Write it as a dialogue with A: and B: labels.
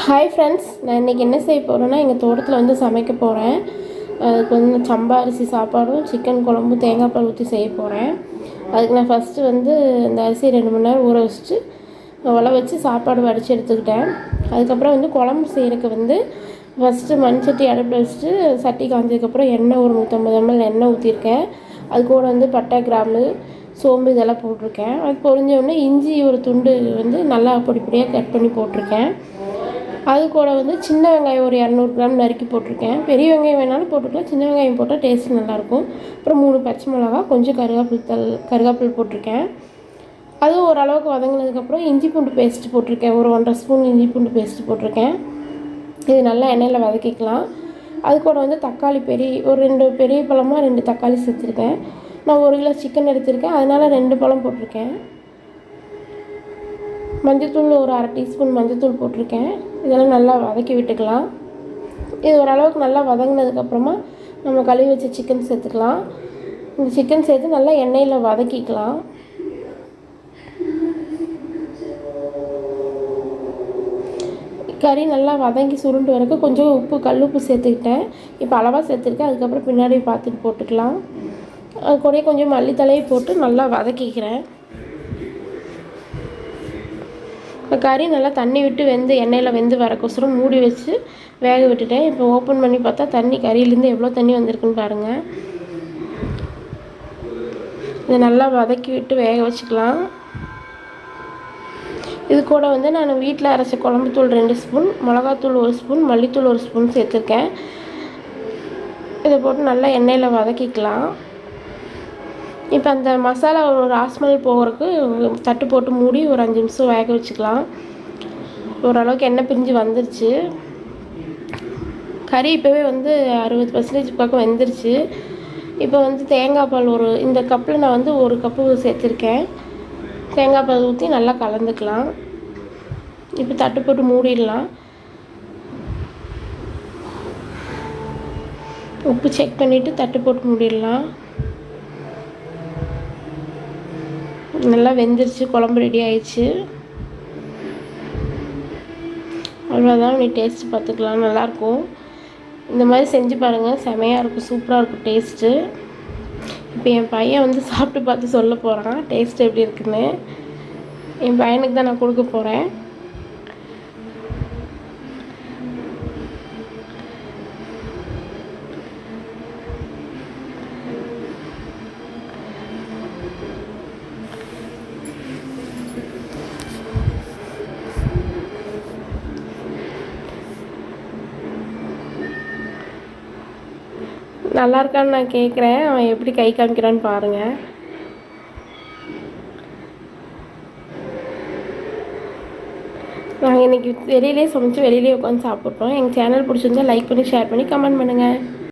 A: Hi friends, நான் இன்றைக்கி என்ன செய்ய போகிறேன்னா எங்கள் தோட்டத்தில் வந்து சமைக்க போகிறேன். அதுக்கு வந்து சம்பா அரிசி சாப்பாடும் சிக்கன் குழம்பும் தேங்காய் பால் ஊற்றி செய்ய போகிறேன். அதுக்கு நான் ஃபஸ்ட்டு வந்து இந்த அரிசி 2 மணி நேரம் ஊற வச்சுட்டு வச்சு சாப்பாடு வடித்து எடுத்துக்கிட்டேன். அதுக்கப்புறம் வந்து குழம்பு செய்கிறதுக்கு வந்து ஃபஸ்ட்டு மண் சட்டி அடுப்பில் வச்சுட்டு சட்டி காஞ்சதுக்கப்புறம் எண்ணெய் ஒரு 150 ml எண்ணெய் ஊற்றிருக்கேன். அது கூட வந்து பட்டை, கிராம்பு, சோம்பு இதெல்லாம் போட்டிருக்கேன். அது பொரிஞ்சோடனே இஞ்சி ஒரு துண்டு வந்து நல்லா பொடி பொடியாக கட் பண்ணி போட்டிருக்கேன். அது கூட வந்து சின்ன வெங்காயம் ஒரு 200 கிராம் நறுக்கி போட்டிருக்கேன். பெரிய வெங்காயம் வேணாலும் போட்டுக்கலாம், சின்ன வெங்காயம் போட்டால் டேஸ்ட் நல்லாயிருக்கும். அப்புறம் 3 பச்சை மிளகா, கொஞ்சம் கருவேப்பிலை போட்டிருக்கேன். அதுவும் ஓரளவுக்கு வதங்கினதுக்கப்புறம் இஞ்சி பூண்டு பேஸ்ட்டு போட்டிருக்கேன். ஒரு 1½ ஸ்பூன் இஞ்சி பூண்டு பேஸ்ட்டு போட்டிருக்கேன். இது நல்லா எண்ணெயில் வதக்கிக்கலாம். அது கூட வந்து தக்காளி ஒரு 2 பெரிய பழமாக 2 தக்காளி சேர்த்துருக்கேன். நான் 1 கிலோ சிக்கன் எடுத்திருக்கேன், அதனால் 2 பழம் போட்டிருக்கேன். மஞ்சள்தூள் ஒரு 1/2 டீஸ்பூன் மஞ்சள்தூள் போட்டிருக்கேன். இதெல்லாம் நல்லா வதக்கி விட்டுக்கலாம். இது ஓரளவுக்கு நல்லா வதங்கினதுக்கப்புறமா நம்ம கழுவி வச்ச சிக்கன் சேர்த்துக்கலாம். இந்த சிக்கன் சேர்த்து நல்லா எண்ணெயில் வதக்கிக்கலாம். கறி நல்லா வதங்கி சுருண்டு வரைக்கும் கொஞ்சம் கல்லுப்பு சேர்த்துக்கிட்டேன். இப்போ அளவாக சேர்த்துருக்கேன். அதுக்கப்புறம் பின்னாடி பார்த்துட்டு போட்டுக்கலாம். அது கூட கொஞ்சம் மல்லித்தலையை போட்டு நல்லா வதக்கிக்கிறேன். இப்போ கறி நல்லா தண்ணி விட்டு எண்ணெயில் வெந்து வரக்கோசரம் மூடி வச்சு வேக விட்டுட்டேன். இப்போ ஓப்பன் பண்ணி பார்த்தா தண்ணி கறியிலேருந்து எவ்வளோ தண்ணி வந்திருக்குன்னு பாருங்கள். இதை நல்லா வதக்கி விட்டு வேக வச்சுக்கலாம். இது கூட வந்து நான் வீட்டில் அரைச்ச குழம்புத்தூள் 2 ஸ்பூன், மிளகாத்தூள் 1 ஸ்பூன், மல்லித்தூள் 1 ஸ்பூன் சேர்த்துருக்கேன். இதை போட்டு நல்லா எண்ணெயில் வதக்கிக்கலாம். இப்போ அந்த மசாலா ஒரு ஆஸ்மெல் போகிறதுக்கு தட்டு போட்டு மூடி ஒரு 5 நிமிஷம் வேக வச்சுக்கலாம். ஓரளவுக்கு எண்ணெய் பிரிஞ்சு வந்துருச்சு. கறி இப்போவே வந்து 60% பக்கம் வெந்துருச்சு. இப்போ வந்து தேங்காய் பால் இந்த கப்பில் நான் வந்து 1 கப்பு சேர்த்துருக்கேன். தேங்காய் பால் ஊற்றி நல்லா கலந்துக்கலாம். இப்போ தட்டு போட்டு மூடிடலாம். உப்பு செக் பண்ணிவிட்டு தட்டு போட்டு மூடிடலாம். நல்லா வெந்துருச்சு, குழம்பு ரெடி ஆயிடுச்சு. அவ்வளோதான், நீ டேஸ்ட்டு பார்த்துக்கலாம். நல்லாயிருக்கும். இந்த மாதிரி செஞ்சு பாருங்கள், செமையாக இருக்கும், சூப்பராக இருக்கும் டேஸ்ட்டு. இப்போ என் பையன் வந்து சாப்பிட்டு பார்த்து சொல்ல போகிறான் டேஸ்ட்டு எப்படி இருக்குன்னு. என் பையனுக்கு தான் நான் கொடுக்க போகிறேன். நல்லா இருக்கான்னு நான் கேட்குறேன். அவன் எப்படி கை காமிக்கிறான்னு பாருங்கள். நாங்கள் இன்றைக்கி வெளியிலே சமைச்சு வெளியிலே உட்காந்து சாப்பிட்றோம். எங்கள் சேனல் பிடிச்சிருந்தா லைக் பண்ணி, ஷேர் பண்ணி, கமெண்ட் பண்ணுங்கள்.